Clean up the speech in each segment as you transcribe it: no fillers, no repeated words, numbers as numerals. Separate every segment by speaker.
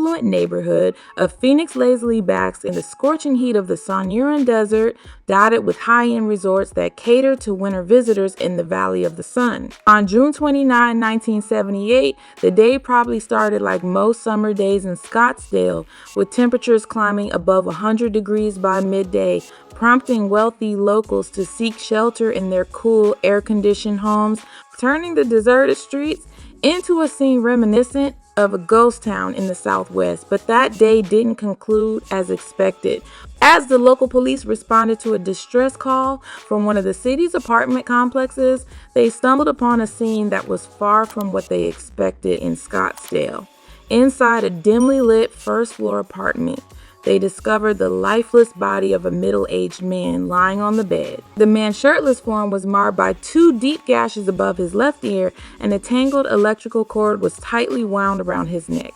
Speaker 1: affluent neighborhood of Phoenix lazily basks in the scorching heat of the Sonoran Desert, dotted with high-end resorts that cater to winter visitors in the Valley of the Sun. On June 29, 1978, the day probably started like most summer days in Scottsdale, with temperatures climbing above 100 degrees by midday, prompting wealthy locals to seek shelter in their cool, air-conditioned homes, turning the deserted streets into a scene reminiscent of a ghost town in the Southwest. But that day didn't conclude as expected. As the local police responded to a distress call from one of the city's apartment complexes, they stumbled upon a scene that was far from what they expected in Scottsdale. Inside a dimly lit first-floor apartment, they discovered the lifeless body of a middle-aged man lying on the bed. The man's shirtless form was marred by 2 deep gashes above his left ear, and a tangled electrical cord was tightly wound around his neck.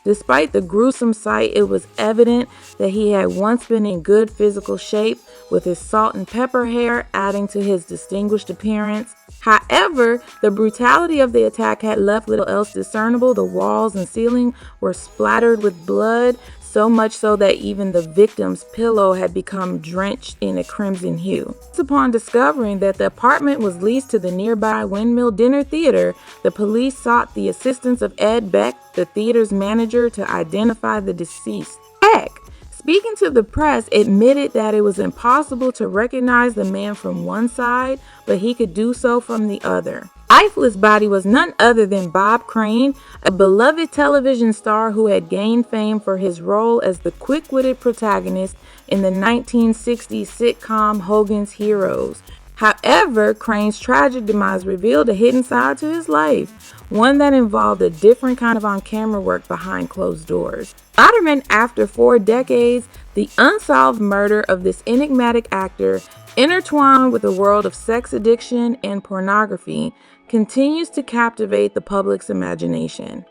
Speaker 1: Despite the gruesome sight, it was evident that he had once been in good physical shape, with his salt and pepper hair adding to his distinguished appearance. However, the brutality of the attack had left little else discernible. The walls and ceiling were splattered with blood, so much so that even the victim's pillow had become drenched in a crimson hue. Upon discovering that the apartment was leased to the nearby Windmill Dinner Theater, the police sought the assistance of Ed Beck, the theater's manager, to identify the deceased. Beck, speaking to the press, admitted that it was impossible to recognize the man from one side, but he could do so from the other. Lifeless body was none other than Bob Crane, a beloved television star who had gained fame for his role as the quick-witted protagonist in the 1960s sitcom Hogan's Heroes. However, Crane's tragic demise revealed a hidden side to his life, one that involved a different kind of on-camera work behind closed doors. Letterman, after 4 decades, the unsolved murder of this enigmatic actor, intertwined with the world of sex addiction and pornography, continues to captivate the public's imagination.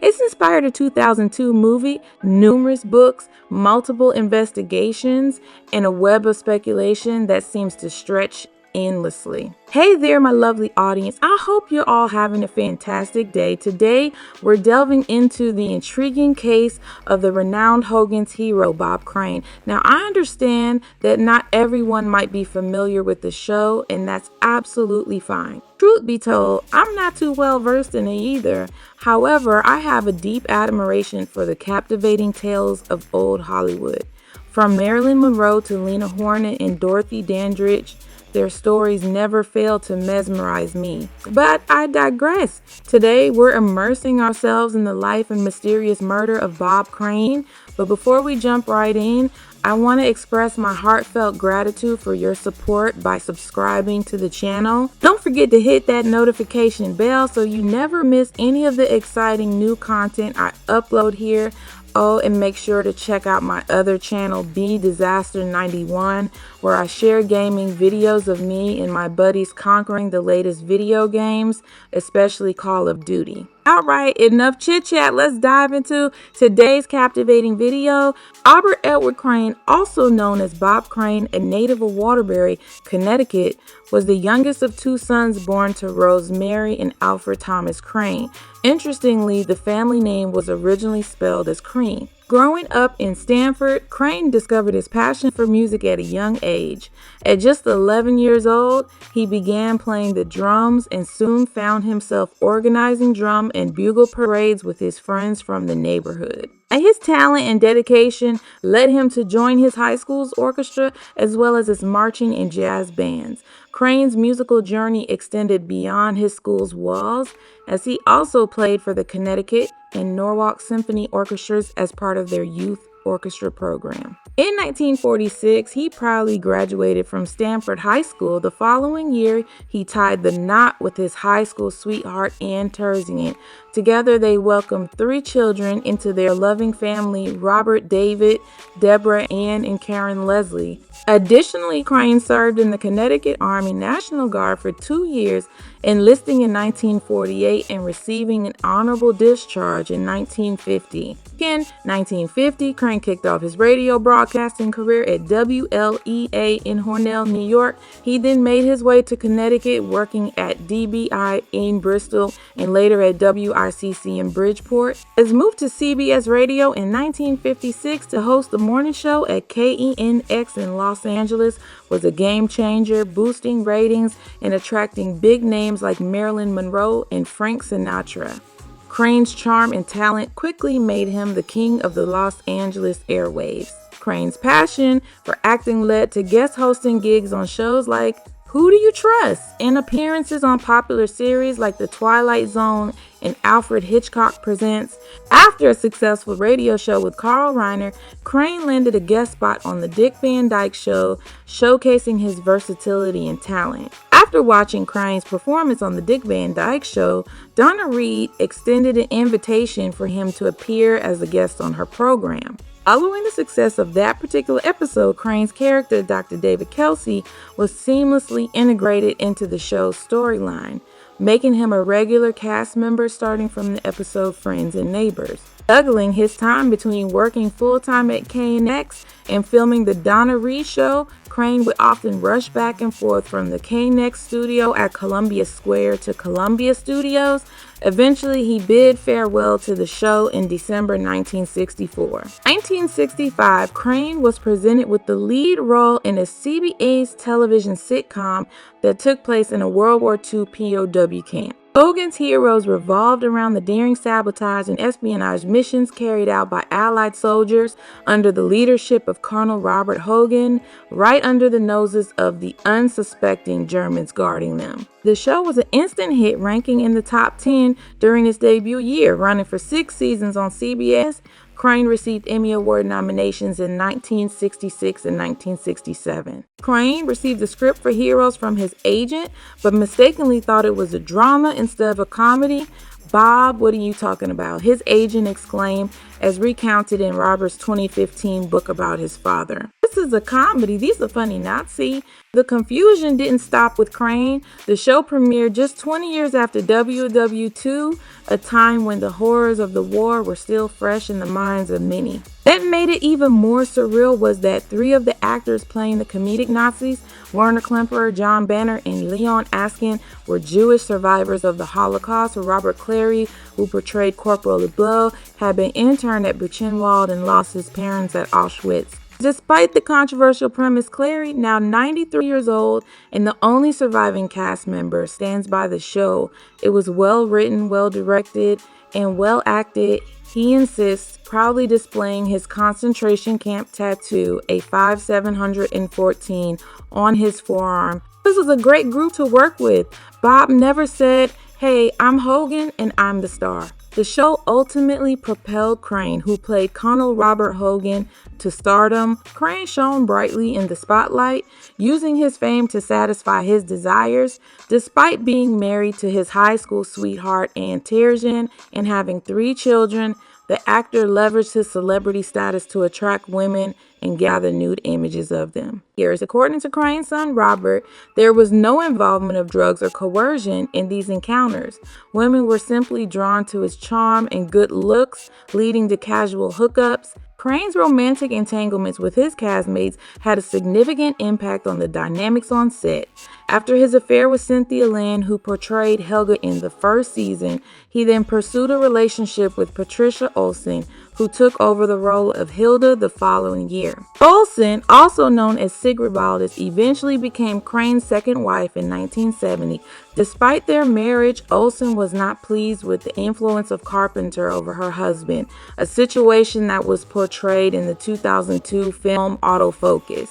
Speaker 1: It's inspired a 2002 movie, numerous books, multiple investigations, and a web of speculation that seems to stretch endlessly. Hey there, my lovely audience. I hope you're all having a fantastic day. Today, we're delving into the intriguing case of the renowned Hogan's hero, Bob Crane. Now, I understand that not everyone might be familiar with the show, and that's absolutely fine. Truth be told, I'm not too well versed in it either. However, I have a deep admiration for the captivating tales of old Hollywood. From Marilyn Monroe to Lena Horne and Dorothy Dandridge, their stories never fail to mesmerize me. But I digress. Today, we're immersing ourselves in the life and mysterious murder of Bob Crane. But before we jump right in, I want to express my heartfelt gratitude for your support by subscribing to the channel. Don't forget to hit that notification bell so you never miss any of the exciting new content I upload here. Oh, and make sure to check out my other channel, B Disaster 91, where I share gaming videos of me and my buddies conquering the latest video games, especially Call of Duty. All right, enough chit chat. Let's dive into today's captivating video. Albert Edward Crane, also known as Bob Crane, a native of Waterbury, Connecticut, was the youngest of 2 sons born to Rosemary and Alfred Thomas Crane. Interestingly, the family name was originally spelled as Crean. Growing up in Stamford, Crane discovered his passion for music at a young age. At just 11 years old, he began playing the drums and soon found himself organizing drum and bugle parades with his friends from the neighborhood. And his talent and dedication led him to join his high school's orchestra as well as his marching and jazz bands. Crane's musical journey extended beyond his school's walls, as he also played for the Connecticut and Norwalk Symphony Orchestras as part of their youth orchestra program. In 1946, he proudly graduated from Stamford High School. The following year, he tied the knot with his high school sweetheart, Ann Terzian. Together, they welcomed 3 children into their loving family: Robert, David, Deborah, Ann, and Karen Leslie. Additionally, Crane served in the Connecticut Army National Guard for 2 years, enlisting in 1948 and receiving an honorable discharge in 1950. In 1950, Crane kicked off his radio broadcasting career at WLEA in Hornell, New York. He then made his way to Connecticut, working at DBI in Bristol and later at WICC in Bridgeport. He moved to CBS Radio in 1956 to host the morning show at KENX in Los Angeles, was a game changer, boosting ratings and attracting big names like Marilyn Monroe and Frank Sinatra. Crane's charm and talent quickly made him the king of the Los Angeles airwaves. Crane's passion for acting led to guest hosting gigs on shows like Who Do You Trust? And appearances on popular series like The Twilight Zone and Alfred Hitchcock Presents. After a successful radio show with Carl Reiner, Crane landed a guest spot on The Dick Van Dyke Show, showcasing his versatility and talent. After watching Crane's performance on The Dick Van Dyke Show, Donna Reed extended an invitation for him to appear as a guest on her program. Following the success of that particular episode, Crane's character, Dr. David Kelsey, was seamlessly integrated into the show's storyline, making him a regular cast member starting from the episode Friends and Neighbors. Juggling his time between working full-time at KNX and filming The Donna Reed Show, Crane would often rush back and forth from the KNX studio at Columbia Square to Columbia Studios. Eventually, he bid farewell to the show in December 1964. 1965, Crane was presented with the lead role in a CBS television sitcom that took place in a World War II POW camp. Hogan's heroes revolved around the daring sabotage and espionage missions carried out by Allied soldiers under the leadership of Colonel Robert Hogan, right under the noses of the unsuspecting Germans guarding them. The show was an instant hit, ranking in the top 10 during its debut year, running for 6 seasons on CBS. Crane received Emmy Award nominations in 1966 and 1967. Crane received the script for Heroes from his agent, but mistakenly thought it was a drama instead of a comedy. "Bob, what are you talking about?" his agent exclaimed, as recounted in Robert's 2015 book about his father. "This is a comedy. These are funny, not see." The confusion didn't stop with Crane. The show premiered just 20 years after WW2, a time when the horrors of the war were still fresh in the minds of many. That made it even more surreal was that 3 of the actors playing the comedic Nazis, Werner Klemperer, John Banner, and Leon Askin, were Jewish survivors of the Holocaust. Robert Clary, who portrayed Corporal LeBeau, had been interned at Buchenwald and lost his parents at Auschwitz. Despite the controversial premise, Clary, now 93 years old and the only surviving cast member, stands by the show. It was well written, well directed, and well acted. He insists, proudly displaying his concentration camp tattoo, a 5714, on his forearm. This was a great group to work with. Bob never said, "Hey, I'm Hogan and I'm the star." The show ultimately propelled Crane, who played Colonel Robert Hogan, to stardom. Crane shone brightly in the spotlight, using his fame to satisfy his desires. Despite being married to his high school sweetheart Ann Terjan and having 3 children, the actor leveraged his celebrity status to attract women and gather nude images of them. Here's according to Crane's son Robert, there was no involvement of drugs or coercion in these encounters. Women were simply drawn to his charm and good looks, leading to casual hookups. Crane's romantic entanglements with his castmates had a significant impact on the dynamics on set. After his affair with Cynthia Lynn, who portrayed Helga in the first season, he then pursued a relationship with Patricia Olsen, who took over the role of Hilda the following year. Olsen, also known as Sigrid Valdis, eventually became Crane's second wife in 1970. Despite their marriage, Olsen was not pleased with the influence of Carpenter over her husband, a situation that was portrayed in the 2002 film Autofocus.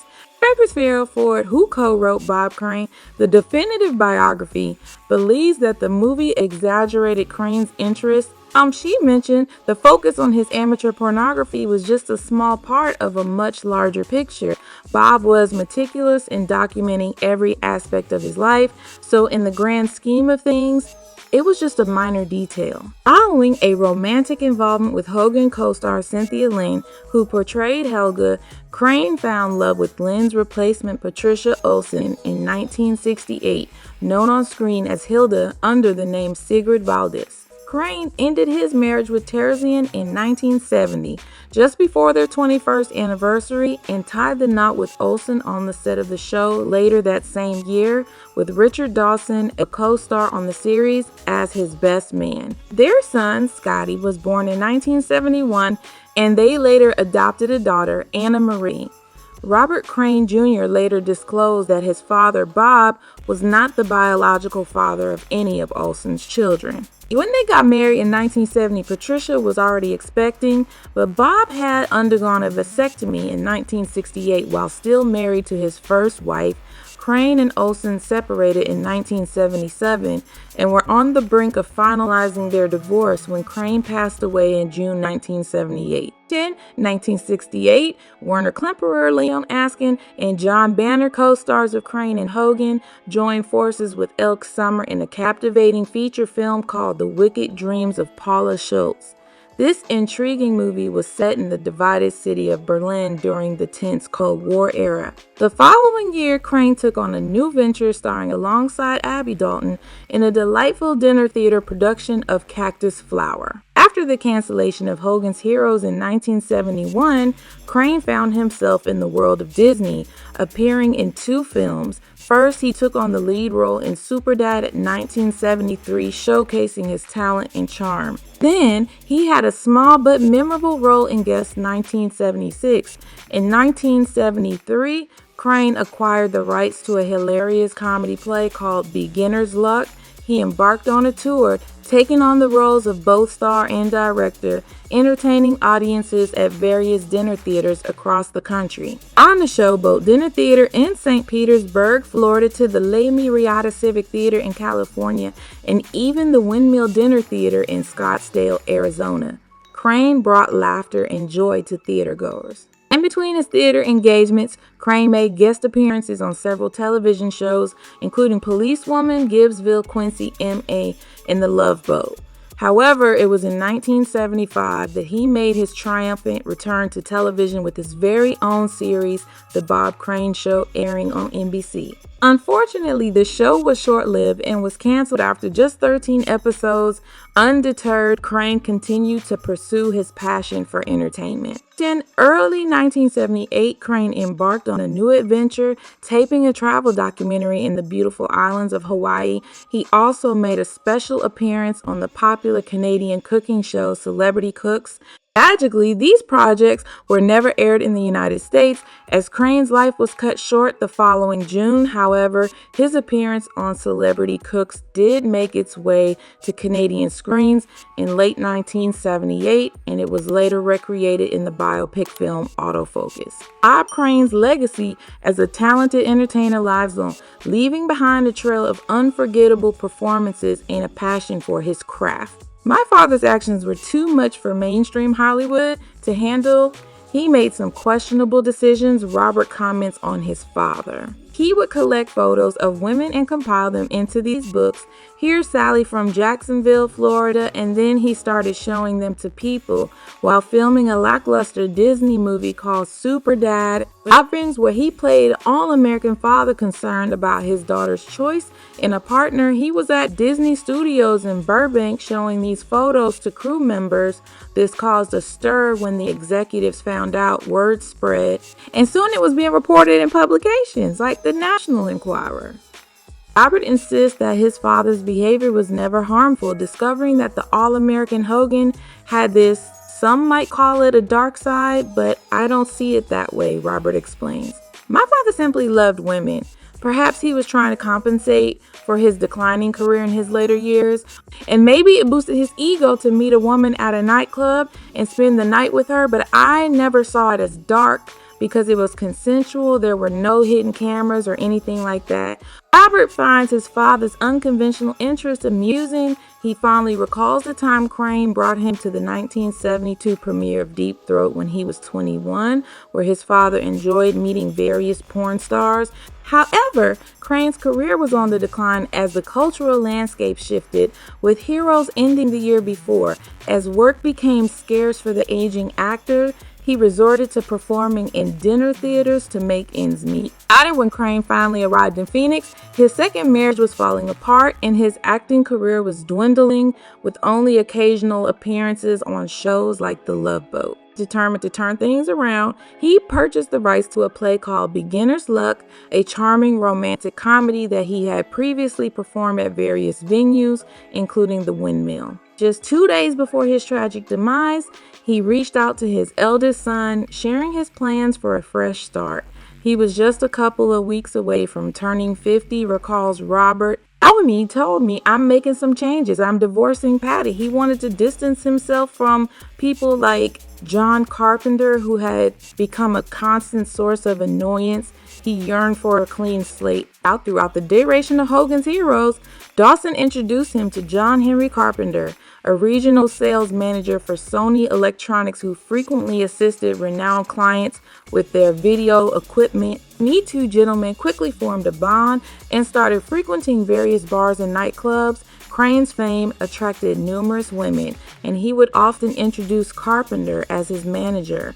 Speaker 1: Farrah Ford, who co-wrote Bob Crane, the definitive biography, believes that the movie exaggerated Crane's interest. She mentioned the focus on his amateur pornography was just a small part of a much larger picture. Bob was meticulous in documenting every aspect of his life, so in the grand scheme of things, it was just a minor detail. Following a romantic involvement with Hogan co-star Cynthia Lynn, who portrayed Helga, Crane found love with Lynn's replacement Patricia Olsen in 1968, known on screen as Hilda under the name Sigrid Valdis. Crane ended his marriage with Terzian in 1970, just before their 21st anniversary, and tied the knot with Olsen on the set of the show later that same year, with Richard Dawson, a co-star on the series, as his best man. Their son, Scotty, was born in 1971, and they later adopted a daughter, Anna Marie. Robert Crane Jr. later disclosed that his father, Bob, was not the biological father of any of Olsen's children. When they got married in 1970, Patricia was already expecting, but Bob had undergone a vasectomy in 1968 while still married to his first wife. Crane and Olsen separated in 1977 and were on the brink of finalizing their divorce when Crane passed away in June 1978. In 1968, Werner Klemperer, Leon Askin, and John Banner, co-stars of Crane and Hogan, joined forces with Elke Sommer in a captivating feature film called The Wicked Dreams of Paula Schultz. This intriguing movie was set in the divided city of Berlin during the tense Cold War era. The following year, Crane took on a new venture starring alongside Abby Dalton in a delightful dinner theater production of Cactus Flower. After the cancellation of Hogan's Heroes in 1971, Crane found himself in the world of Disney, appearing in 2 films. First, he took on the lead role in Superdad in 1973, showcasing his talent and charm. Then, he had a small but memorable role in Guest 1976. In 1973, Crane acquired the rights to a hilarious comedy play called Beginner's Luck. He embarked on a tour, taking on the roles of both star and director, entertaining audiences at various dinner theaters across the country. On the show, both dinner theater in St. Petersburg, Florida, to the La Mirada Civic Theater in California, and even the Windmill Dinner Theater in Scottsdale, Arizona. Crane brought laughter and joy to theatergoers. In between his theater engagements, Crane made guest appearances on several television shows, including Policewoman, Gibbsville, Quincy, M.A., and The Love Boat. However, it was in 1975 that he made his triumphant return to television with his very own series, The Bob Crane Show, airing on NBC. Unfortunately, the show was short-lived and was canceled after just 13 episodes. Undeterred, Crane continued to pursue his passion for entertainment. In early 1978, Crane embarked on a new adventure, taping a travel documentary in the beautiful islands of Hawaii. He also made a special appearance on the popular Canadian cooking show Celebrity Cooks. Tragically, these projects were never aired in the United States, as Crane's life was cut short the following June. However, his appearance on Celebrity Cooks did make its way to Canadian screens in late 1978, and it was later recreated in the biopic film Autofocus. Bob Crane's legacy as a talented entertainer lives on, leaving behind a trail of unforgettable performances and a passion for his craft. My father's actions were too much for mainstream Hollywood to handle. He made some questionable decisions. Robert comments on his father. He would collect photos of women and compile them into these books. Here's Sally from Jacksonville, Florida, and then he started showing them to people while filming a lackluster Disney movie called Superdad, where he played an all-American father concerned about his daughter's choice in a partner. He was at Disney Studios in Burbank showing these photos to crew members. This caused a stir when the executives found out. Word spread, and soon it was being reported in publications like the National Enquirer. Robert insists that his father's behavior was never harmful, discovering that the all-American Hogan had this, some might call it a dark side, but I don't see it that way, Robert explains. My father simply loved women. Perhaps he was trying to compensate for his declining career in his later years, and maybe it boosted his ego to meet a woman at a nightclub and spend the night with her, but I never saw it as dark because it was consensual. There were no hidden cameras or anything like that. Robert finds his father's unconventional interest amusing. He fondly recalls the time Crane brought him to the 1972 premiere of Deep Throat when he was 21, where his father enjoyed meeting various porn stars. However, Crane's career was on the decline as the cultural landscape shifted, with Heroes ending the year before. As work became scarce for the aging actor, he resorted to performing in dinner theaters to make ends meet. When Crane finally arrived in Phoenix, his second marriage was falling apart and his acting career was dwindling, with only occasional appearances on shows like The Love Boat. Determined to turn things around, he purchased the rights to a play called Beginner's Luck, a charming romantic comedy that he had previously performed at various venues, including the Windmill. Just 2 days before his tragic demise, he reached out to his eldest son, sharing his plans for a fresh start. He was just a couple of weeks away from turning 50, recalls Robert. He told me, "I'm making some changes. I'm divorcing Patty." He wanted to distance himself from people like John Carpenter, who had become a constant source of annoyance. He yearned for a clean slate. Throughout the duration of Hogan's Heroes, Dawson introduced him to John Henry Carpenter, a regional sales manager for Sony Electronics who frequently assisted renowned clients with their video equipment. The two gentlemen quickly formed a bond and started frequenting various bars and nightclubs. Crane's fame attracted numerous women, and he would often introduce Carpenter as his manager.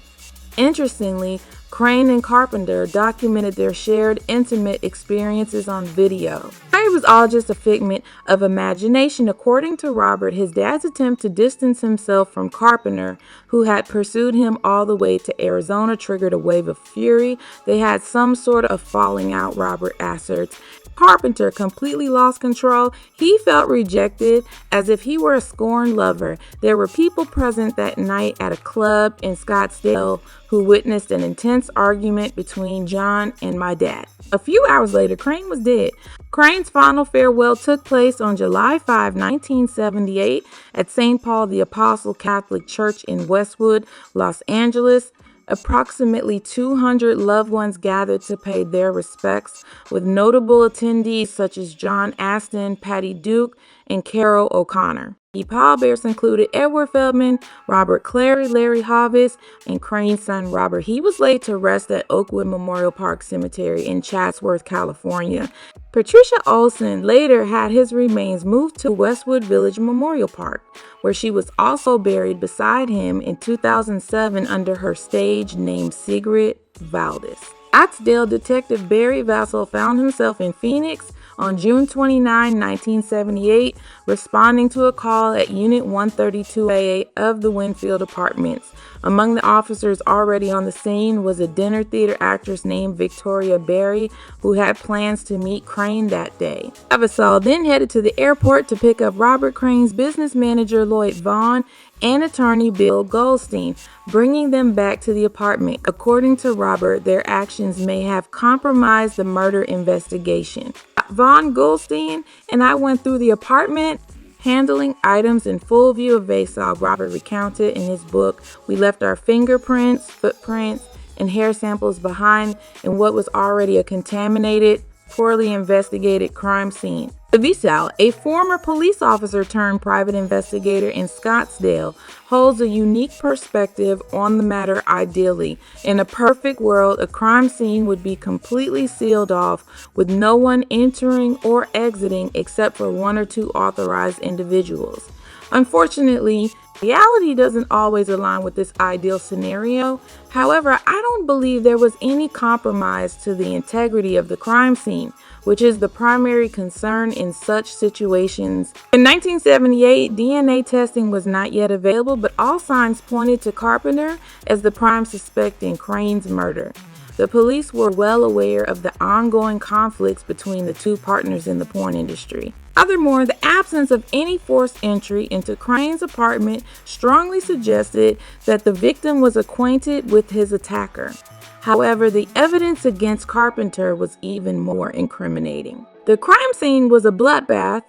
Speaker 1: Interestingly, Crane and Carpenter documented their shared intimate experiences on video. It was all just a figment of imagination. According to Robert, his dad's attempt to distance himself from Carpenter, who had pursued him all the way to Arizona, triggered a wave of fury. They had some sort of falling out, Robert asserts. Carpenter completely lost control. He felt rejected, as if he were a scorned lover. There were people present that night at a club in Scottsdale who witnessed an intense argument between John and my dad. A few hours later, Crane was dead. Crane's final farewell took place on July 5, 1978 at St. Paul the Apostle Catholic Church in Westwood, Los Angeles. Approximately 200 loved ones gathered to pay their respects, with notable attendees such as John Astin, Patty Duke, and Carol O'Connor. The pallbearers included Edward Feldman, Robert Clary, Larry Hovis, and Crane's son Robert. He was laid to rest at Oakwood Memorial Park Cemetery in Chatsworth, California. Patricia Olson later had his remains moved to Westwood Village Memorial Park, where she was also buried beside him in 2007 under her stage name Sigrid Valdez. Scottsdale detective Barry Vassell found himself in Phoenix on June 29, 1978, responding to a call at Unit 132A of the Winfield Apartments. Among the officers already on the scene was a dinner theater actress named Victoria Berry, who had plans to meet Crane that day. Vassell then headed to the airport to pick up Robert Crane's business manager Lloyd Vaughn and attorney Bill Goldstein, bringing them back to the apartment. According to Robert, their actions may have compromised the murder investigation. Vaughn, Goldstein, and I went through the apartment, handling items in full view of Vassell, Robert recounted in his book. We left our fingerprints, footprints, and hair samples behind in what was already a contaminated, poorly investigated crime scene. Vassell, a former police officer turned private investigator in Scottsdale, holds a unique perspective on the matter. Ideally, in a perfect world, a crime scene would be completely sealed off with no one entering or exiting except for one or two authorized individuals. Unfortunately, reality doesn't always align with this ideal scenario. However, I don't believe there was any compromise to the integrity of the crime scene, which is the primary concern in such situations. In 1978, DNA testing was not yet available, but all signs pointed to Carpenter as the prime suspect in Crane's murder. The police were well aware of the ongoing conflicts between the two partners in the porn industry. Furthermore, the absence of any forced entry into Crane's apartment strongly suggested that the victim was acquainted with his attacker. However, the evidence against Carpenter was even more incriminating. The crime scene was a bloodbath,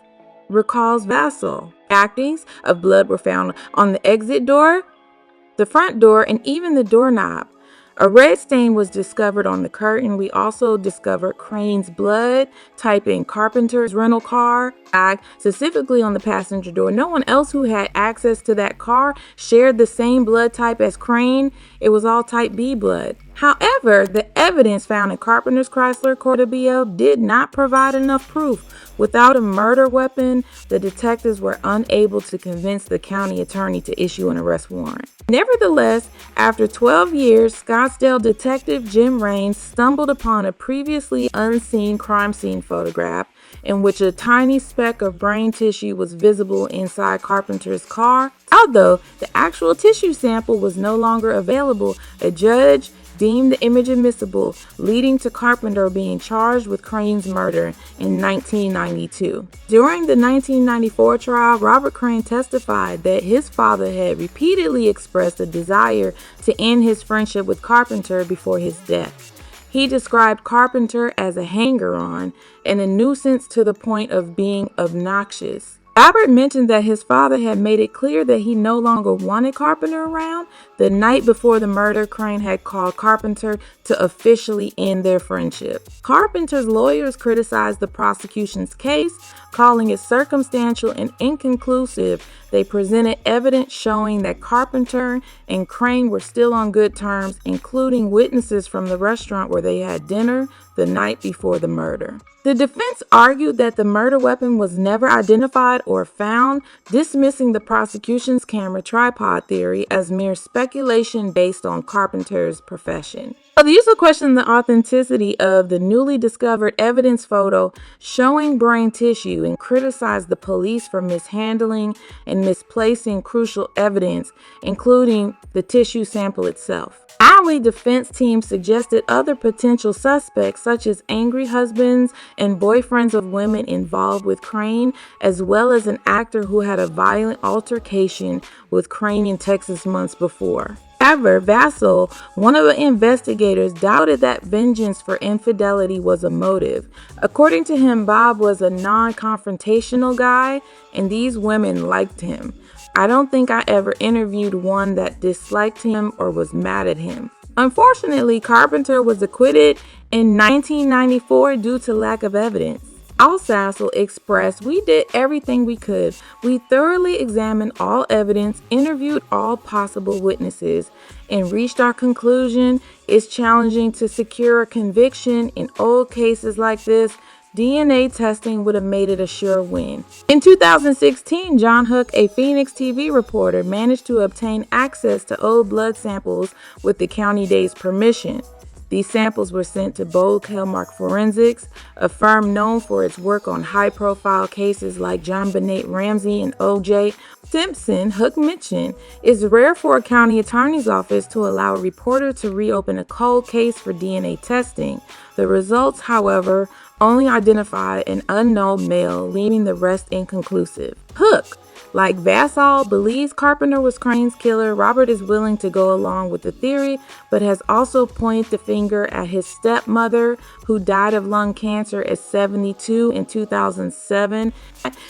Speaker 1: recalls Vassell. Actings of blood were found on the exit door, the front door, and even the doorknob. A red stain was discovered on the curtain. We also discovered Crane's blood. Type in Carpenter's rental car, specifically on the passenger door. No one else who had access to that car shared the same blood type as Crane. It was all type B blood. However, the evidence found in Carpenter's Chrysler Corda did not provide enough proof. Without a murder weapon, the detectives were unable to convince the county attorney to issue an arrest warrant. Nevertheless, after 12 years, Scottsdale detective Jim Raines stumbled upon a previously unseen crime scene photograph in which a tiny speck of brain tissue was visible inside Carpenter's car. Although the actual tissue sample was no longer available, a judge deemed the image admissible, leading to Carpenter being charged with Crane's murder in 1992. During the 1994 trial, Robert Crane testified that his father had repeatedly expressed a desire to end his friendship with Carpenter before his death. He described Carpenter as a hanger-on and a nuisance to the point of being obnoxious. Robert mentioned that his father had made it clear that he no longer wanted Carpenter around. The night before the murder, Crane had called Carpenter to officially end their friendship. Carpenter's lawyers criticized the prosecution's case, calling it circumstantial and inconclusive. They presented evidence showing that Carpenter and Crane were still on good terms, including witnesses from the restaurant where they had dinner the night before the murder. The defense argued that the murder weapon was never identified or found, dismissing the prosecution's camera tripod theory as mere speculation based on Carpenter's profession. So the user questioned the authenticity of the newly discovered evidence photo showing brain tissue and criticized the police for mishandling and misplacing crucial evidence, including the tissue sample itself. Our defense team suggested other potential suspects, such as angry husbands and boyfriends of women involved with Crane, as well as an actor who had a violent altercation with Crane in Texas months before. However, Vassell, one of the investigators, doubted that vengeance for infidelity was a motive. According to him, Bob was a non-confrontational guy, and these women liked him. I don't think I ever interviewed one that disliked him or was mad at him. Unfortunately, Carpenter was acquitted in 1994 due to lack of evidence. Alsassel expressed, "We did everything we could. We thoroughly examined all evidence, interviewed all possible witnesses, and reached our conclusion. It's challenging to secure a conviction in old cases like this. DNA testing would have made it a sure win." In 2016, John Hook, a Phoenix TV reporter, managed to obtain access to old blood samples with the County Day's permission. These samples were sent to Bold Hallmark Forensics, a firm known for its work on high-profile cases like John Benet Ramsey and O.J. Simpson. Hook mentioned, "It's rare for a county attorney's office to allow a reporter to reopen a cold case for DNA testing. The results, however, only identify an unknown male, leaving the rest inconclusive." Hook, like Vassall, believes Carpenter was Crane's killer. Robert is willing to go along with the theory, but has also pointed the finger at his stepmother, who died of lung cancer at 72 in 2007.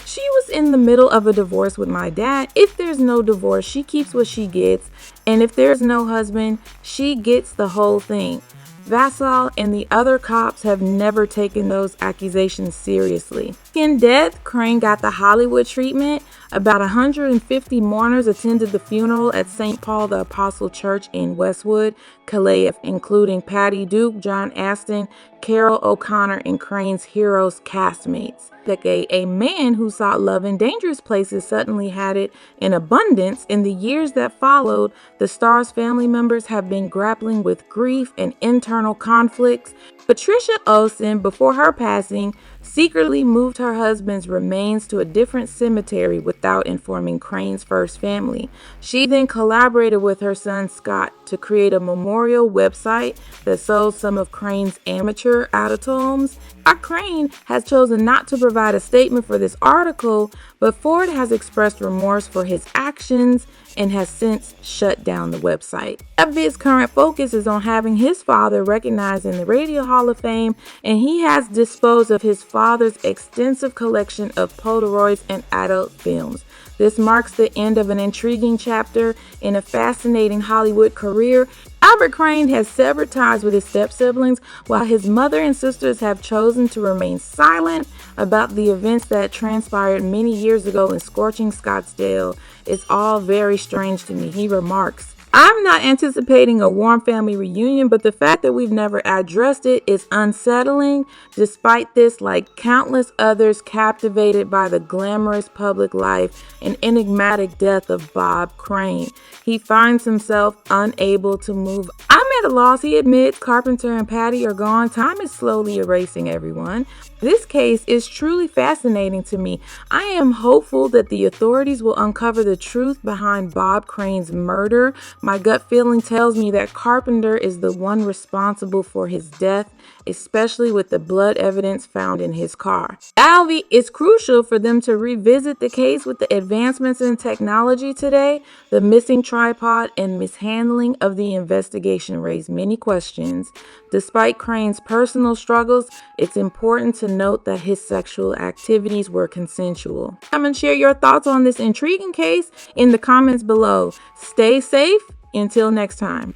Speaker 1: "She was in the middle of a divorce with my dad. If there's no divorce, she keeps what she gets, and if there's no husband, she gets the whole thing." Vassall and the other cops have never taken those accusations seriously. In death, Crane got the Hollywood treatment. About 150 mourners attended the funeral at St. Paul the Apostle Church in Westwood, Calais, including Patty Duke, John Aston, Carol O'Connor, and Crane's Heroes castmates. A man who sought love in dangerous places suddenly had it in abundance. In the years that followed, the star's family members have been grappling with grief and internal conflicts. Patricia Olsen, before her passing, secretly moved her husband's remains to a different cemetery without informing Crane's first family. She then collaborated with her son Scott to create a memorial website that sold some of Crane's amateur autotomes. Crane has chosen not to provide a statement for this article, but Ford has expressed remorse for his actions and has since shut down the website. His current focus is on having his father recognized in the Radio Hall of Fame, and he has disposed of his father's extensive collection of Polaroids and adult films. This marks the end of an intriguing chapter in a fascinating Hollywood career. Robert Crane has severed ties with his step-siblings, while his mother and sisters have chosen to remain silent about the events that transpired many years ago in scorching Scottsdale. It's all very strange to me, he remarks. I'm not anticipating a warm family reunion, but the fact that we've never addressed it is unsettling. Despite this, like countless others captivated by the glamorous public life and enigmatic death of Bob Crane, he finds himself unable to move. I'm at a loss, he admits. Carpenter and Patty are gone. Time is slowly erasing everyone. This case is truly fascinating to me. I am hopeful that the authorities will uncover the truth behind Bob Crane's murder. My gut feeling tells me that Carpenter is the one responsible for his death, especially with the blood evidence found in his car. Alvy, it's crucial for them to revisit the case with the advancements in technology today. The missing tripod and mishandling of the investigation raised many questions. Despite Crane's personal struggles, it's important to note that his sexual activities were consensual. Come and share your thoughts on this intriguing case in the comments below. Stay safe until next time.